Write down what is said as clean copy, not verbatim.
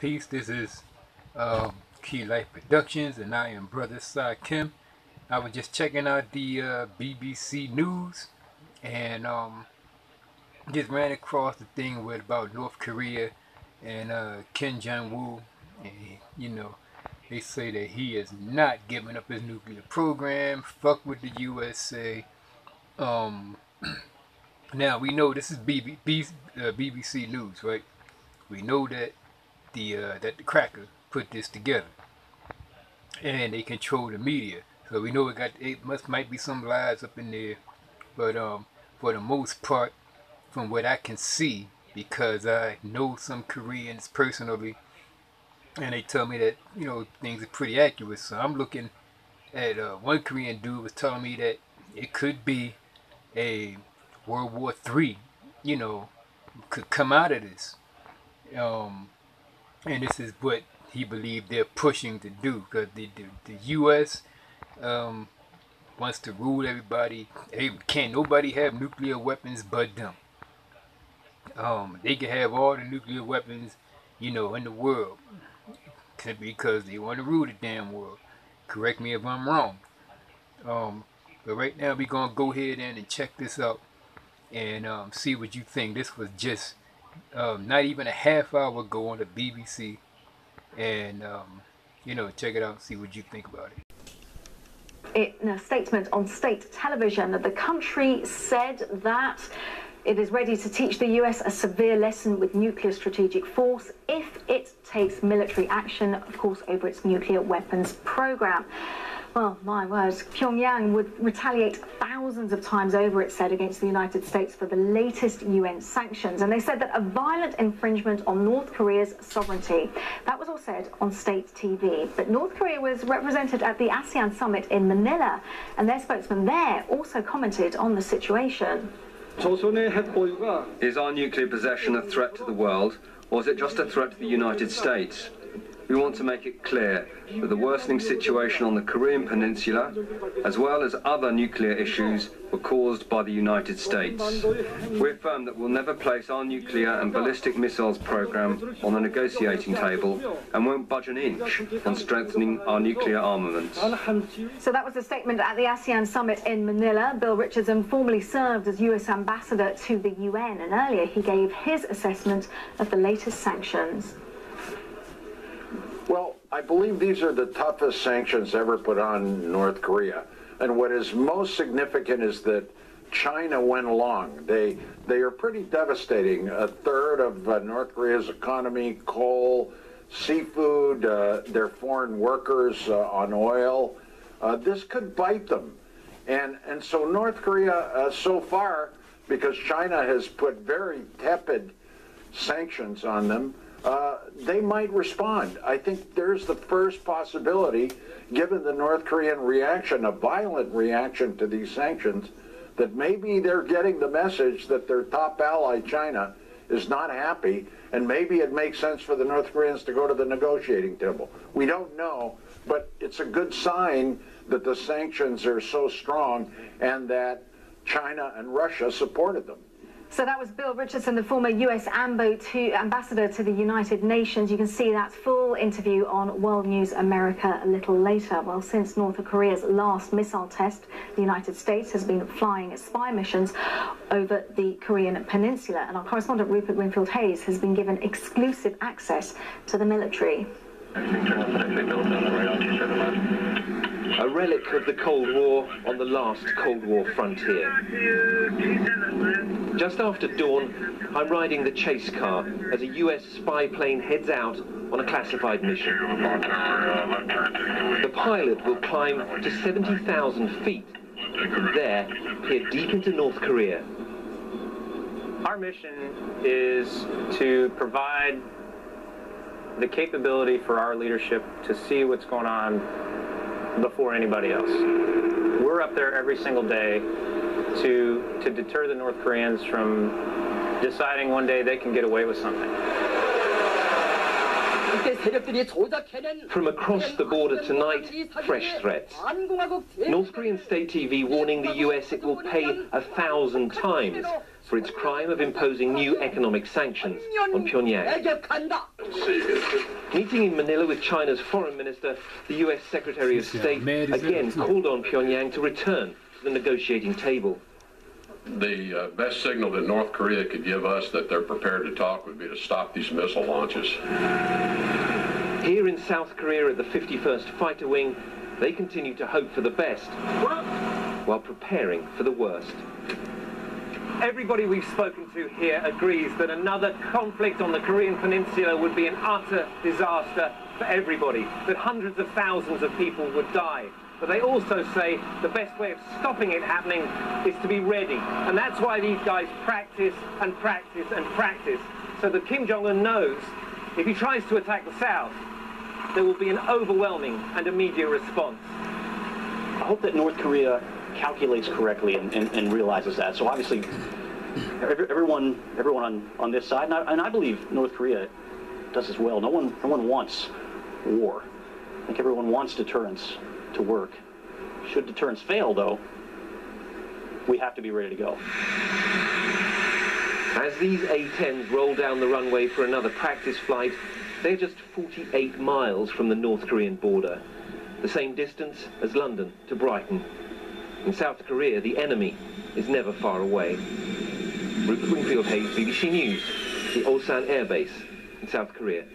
Peace. This is Key Life Productions, and I am Brother Sai Kim. I was just checking out the BBC News, and just ran across the thing with about North Korea and Kim Jong-un, and they say that he is not giving up his nuclear program. Fuck with the USA. Um, Now we know this is BBC News, right? We know that the cracker put this together, and they control the media. So we know might be some lies up in there, but for the most part, from what I can see, because I know some Koreans personally, and they tell me that things are pretty accurate. So I'm looking at one Korean dude was telling me that it could be a World War III, could come out of this. Um, and this is what he believed they're pushing to do, because the U.S. Um, wants to rule everybody. Can't nobody have nuclear weapons but them. They can have all the nuclear weapons, in the world, because they want to rule the damn world. Correct me if I'm wrong. But right now we're gonna go ahead and check this out and see what you think. This was just not even a half hour ago on the BBC, and check it out and see what you think about it. In a statement on state television, the country said that it is ready to teach the US a severe lesson with nuclear strategic force if it takes military action, of course, over its nuclear weapons program. Well, my words, Pyongyang would retaliate thousands of times over, it said, against the United States for the latest UN sanctions. And they said that a violent infringement on North Korea's sovereignty. That was all said on state TV. But North Korea was represented at the ASEAN summit in Manila, and their spokesman there also commented on the situation. Is our nuclear possession a threat to the world, or is it just a threat to the United States? We want to make it clear that the worsening situation on the Korean Peninsula, as well as other nuclear issues, were caused by the United States. We affirm that we'll never place our nuclear and ballistic missiles program on the negotiating table and won't budge an inch on strengthening our nuclear armaments. So that was a statement at the ASEAN summit in Manila. Bill Richardson formerly served as US ambassador to the UN, and earlier he gave his assessment of the latest sanctions. Well, I believe these are the toughest sanctions ever put on North Korea. And what is most significant is that China went along. They are pretty devastating. A third of North Korea's economy, coal, seafood, their foreign workers on oil. This could bite them. And so North Korea, so far, because China has put very tepid sanctions on them, they might respond. I think there's the first possibility, given the North Korean reaction, a violent reaction to these sanctions, that maybe they're getting the message that their top ally, China, is not happy, and maybe it makes sense for the North Koreans to go to the negotiating table. We don't know, but it's a good sign that the sanctions are so strong and that China and Russia supported them. So that was Bill Richardson, the former US ambassador to the United Nations. You can see that full interview on World News America a little later. Well, since North Korea's last missile test, the United States has been flying spy missions over the Korean peninsula. And our correspondent Rupert Winfield-Hayes has been given exclusive access to the military. A relic of the Cold War on the last Cold War frontier. Just after dawn, I'm riding the chase car as a US spy plane heads out on a classified mission. The pilot will climb to 70,000 feet and from there peer deep into North Korea. Our mission is to provide the capability for our leadership to see what's going on before anybody else. We're up there every single day to deter the North Koreans from deciding one day they can get away with something. This From across the border tonight, fresh threats. North Korean state TV warning the US it will pay 1,000 times for its crime of imposing new economic sanctions on Pyongyang. Meeting in Manila with China's foreign minister, the US Secretary of State again called on Pyongyang to return to the negotiating table. The best signal that North Korea could give us that they're prepared to talk would be to stop these missile launches. Here in South Korea at the 51st Fighter Wing, they continue to hope for the best while preparing for the worst. Everybody we've spoken to here agrees that another conflict on the Korean Peninsula would be an utter disaster for everybody, that hundreds of thousands of people would die. But they also say the best way of stopping it happening is to be ready. And that's why these guys practice and practice and practice, so that Kim Jong-un knows if he tries to attack the South, there will be an overwhelming and immediate response. I hope that North Korea calculates correctly and realizes that. So obviously, everyone on this side, and I believe North Korea does as well. No one wants war. I think everyone wants deterrence to work. Should deterrence fail, though, we have to be ready to go. As these A-10s roll down the runway for another practice flight, they're just 48 miles from the North Korean border, the same distance as London to Brighton. In South Korea, the enemy is never far away. Rupert Wingfield Hayes, BBC News, the Ulsan Air Base in South Korea.